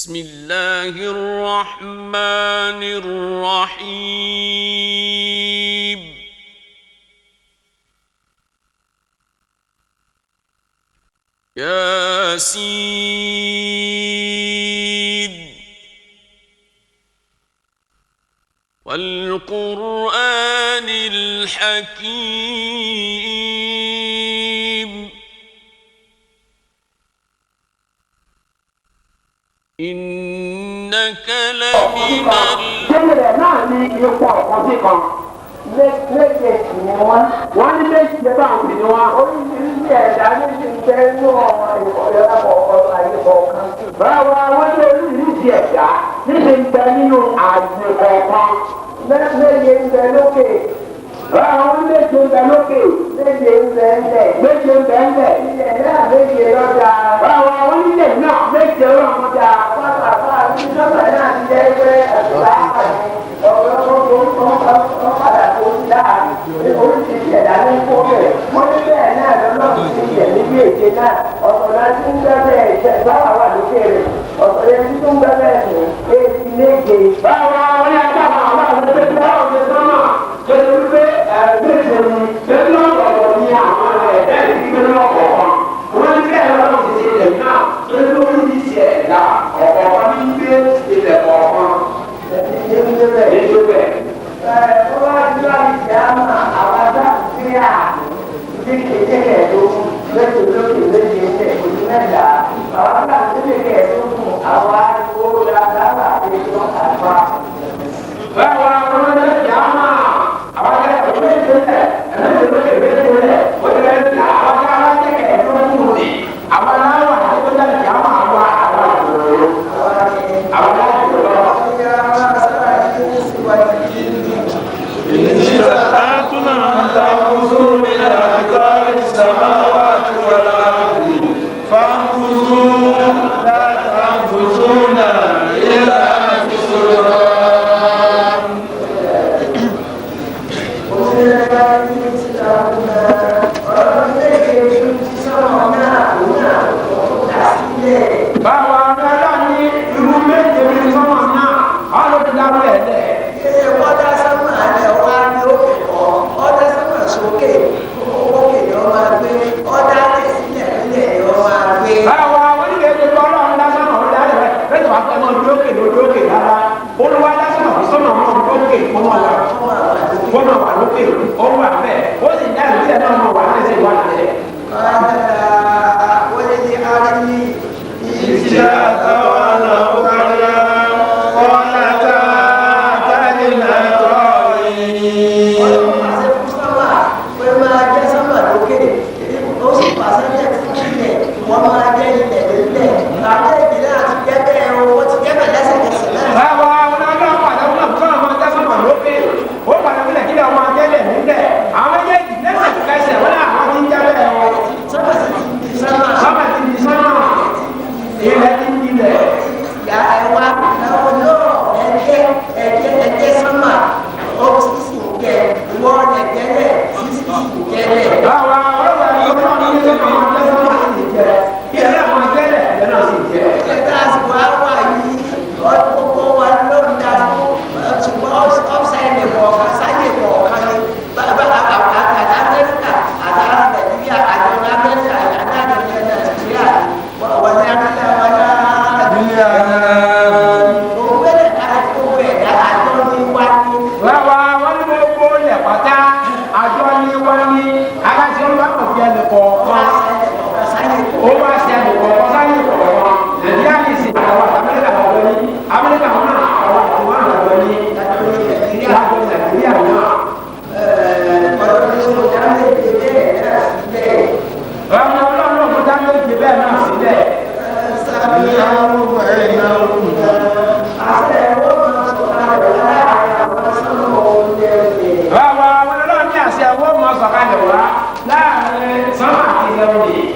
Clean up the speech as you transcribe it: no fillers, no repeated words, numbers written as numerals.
بسم الله الرحمن الرحيم ياسين والقرآن الحكيم إنك لمن méje sì ni wọ́n ní méjì lè bá àwọn ìdíwọ́ oríṣiríṣi ẹ̀dá méjì ń bẹ inú ìkọ̀lẹ́ ọ̀rọ̀ ayé kọ̀ọ̀kan. báwo àwọn ní oríṣiríṣi ẹ̀dá níbi ń bẹ nínú àgbè kọ̀ọ̀kan méje ń bẹ lókè. àwọn méje ń bẹ lókè méje ń bẹ ńlẹ̀ méje ń bẹ ńlẹ̀ ilẹ̀ náà méje lọ́jà. báwo àwọn nílẹ̀ náà méje lọ́jà. pátápátá àti sọ́kà náà ti jẹ́ pé ẹ̀sùn láàárín oríṣiríṣi ẹ̀dá ní kó bẹ̀. wọ́n ní bẹ́ẹ̀ náà lọ́lọ́run ti yẹ̀ níbi èké náà ọ̀sán náà ti ń gbẹ́bẹ́ ẹ̀ṣẹ̀ báwa wà lókè rẹ̀ ọ̀sán yẹn ti tún gbẹ́bẹ́ ẹ̀sìn èyí méje. báwa wọn ní ẹgbẹ́ àwọn àwọn àwọn ẹgbẹ́ tí wọ́n ṣe sọ́nà ṣe ní wípé méje ni méjì ọ̀pọ̀lọpọ̀ ní àwọn ẹ̀dá ìdílé ọ̀pọ̀lọpọ̀. wọ́n ní bẹ́ẹ̀ lọ́lọ́run ti ṣe ilẹ̀ náà ṣe ní oríṣiríṣi ẹ̀dá ọ̀pọ̀lọpọ̀ ní gbé ilẹ̀ kọ̀ọ̀kan. láàrin sánmà àti ilẹ̀ òní.